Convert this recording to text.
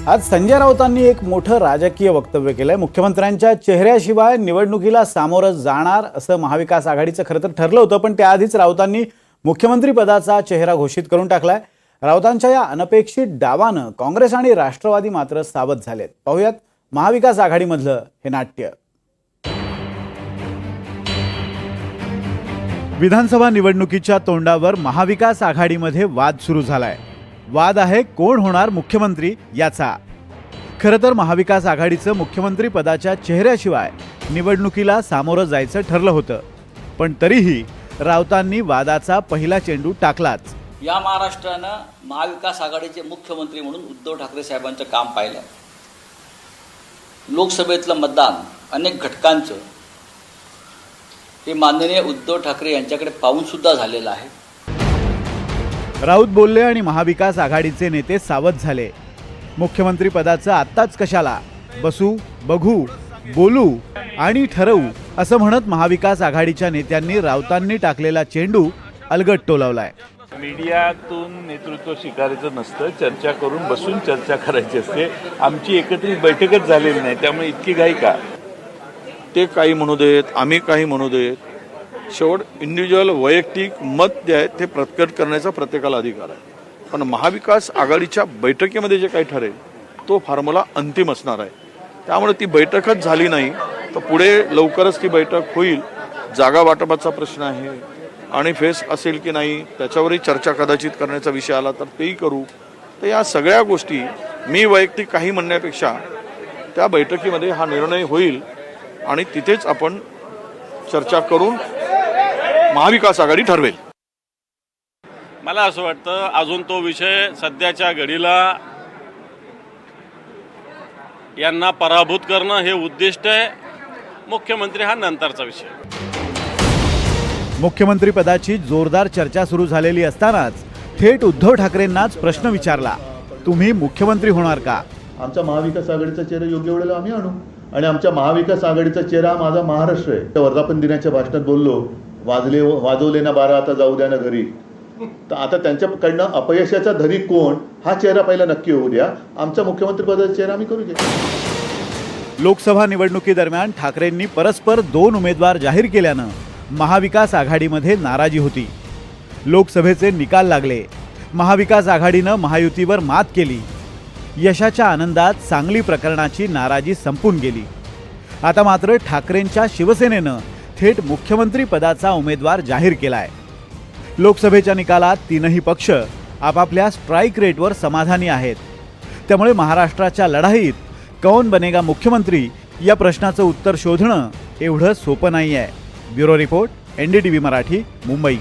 आज संजय राऊतांनी एक मोठं राजकीय वक्तव्य केलंय। मुख्यमंत्र्यांच्या चेहऱ्याशिवाय निवडणुकीला सामोरं जाणार असं महाविकास आघाडीचं खरं तर ठरलं होतं, पण त्याआधीच राऊतांनी मुख्यमंत्री पदाचा चेहरा घोषित करून टाकलाय। राऊतांच्या या अनपेक्षित डावानं काँग्रेस आणि राष्ट्रवादी मात्र सावध झालेत। पाहूयात महाविकास आघाडीमधलं हे नाट्य। विधानसभा निवडणुकीच्या तोंडावर महाविकास आघाडीमध्ये वाद सुरू झालाय। वाद आहे कोण होणार मुख्यमंत्री याचा। खरं तर महाविकास आघाडीचं मुख्यमंत्री पदाच्या चेहऱ्याशिवाय निवडणुकीला सामोरं जायचं ठरलं होतं, पण तरीही राऊतांनी वादाचा पहिला चेंडू टाकलाच। या महाराष्ट्रानं महाविकास आघाडीचे मुख्यमंत्री म्हणून उद्धव ठाकरे साहेबांचं काम पाहिलं। लोकसभेतलं मतदान अनेक घटकांचं हे माननीय उद्धव ठाकरे यांच्याकडे पाहून सुद्धा झालेलं आहे। राऊत बोलले आणि महाविकास आघाडीचे नेते सावध झाले। मुख्यमंत्री पदाचं आत्ताच कशाला, बसू, बघू, बोलू आणि ठरवू असं म्हणत महाविकास आघाडीच्या नेत्यांनी राऊतांनी टाकलेला चेंडू अलगट टोलावलाय। मीडियातून नेतृत्व स्वीकारायचं नसतं, चर्चा करून बसून चर्चा करायची असते। आमची एकत्रित बैठकच झालेली नाही, त्यामुळे इतकी घाई का? ते काही म्हणू देत, आम्ही काही म्हणू देत, शेवट इंडिव्हिज्युअल वैयक्तिक मत जे आहे ते प्रकट करण्याचा प्रत्येकाला अधिकार आहे। पण महाविकास आघाडीच्या बैठकीमध्ये जे काही ठरेल तो फॉर्म्युला अंतिम असणार आहे। त्यामुळे ती बैठकच झाली नाही तर पुढे लवकरच ती बैठक होईल। जागा वाटपाचा प्रश्न आहे आणि फेस असेल की नाही त्याच्यावरही चर्चा कदाचित करण्याचा विषय आला तर तेही करू। तर या सगळ्या गोष्टी मी वैयक्तिक काही म्हणण्यापेक्षा त्या बैठकीमध्ये हा निर्णय होईल आणि तिथेच आपण चर्चा करून महाविकास आघाडी ठरवेल। मला असं वाटतं अजून तो विषय सध्याच्या घडीला यांना पराभूत करणं हे उद्दिष्ट आहे। मुख्यमंत्री हा नंतरचा विषय। मुख्यमंत्री पदाची जोरदार चर्चा सुरू झालेली असतानाच थेट उद्धव ठाकरेंनाच प्रश्न विचारला, तुम्ही मुख्यमंत्री होणार का? आमचा महाविकास आघाडीचा चेहरा योग्य वेळेला आम्ही आणू आणि आमच्या महाविकास आघाडीचा चेहरा माझा महाराष्ट्र आहे। वर्धापन दिनाच्या भाषणात बोललो, वाजवले ना 12 आता जाऊ द्या ना घरी। तर आता त्यांच्याकडनं अपयशाचा धनी कोण हा चेहरा पहिला नक्की होऊ द्या। आमचा मुख्यमंत्री पदाचा चेहरा आम्ही करू द्या। लोकसभा निवडणुकीदरम्यान ठाकरेंनी परस्पर 2 उमेदवार जाहीर केल्यानं महाविकास आघाडीमध्ये नाराजी होती। लोकसभेचे निकाल लागले, महाविकास आघाडीनं महायुतीवर मात केली। यशाच्या आनंदात सांगली प्रकरणाची नाराजी संपून गेली। आता मात्र ठाकरेंच्या शिवसेनेनं थेट मुख्यमंत्री पदाचा उमेदवार जाहीर केलाय। लोकसभेच्या निकालात तीनही पक्ष आपापल्या स्ट्राईक रेटवर समाधानी आहेत। त्यामुळे महाराष्ट्राच्या लढाईत कौन बनेगा मुख्यमंत्री या प्रश्नाचं उत्तर शोधणं एवढं सोपं नाही आहे। Bureau report, NDTV Marathi, Mumbai.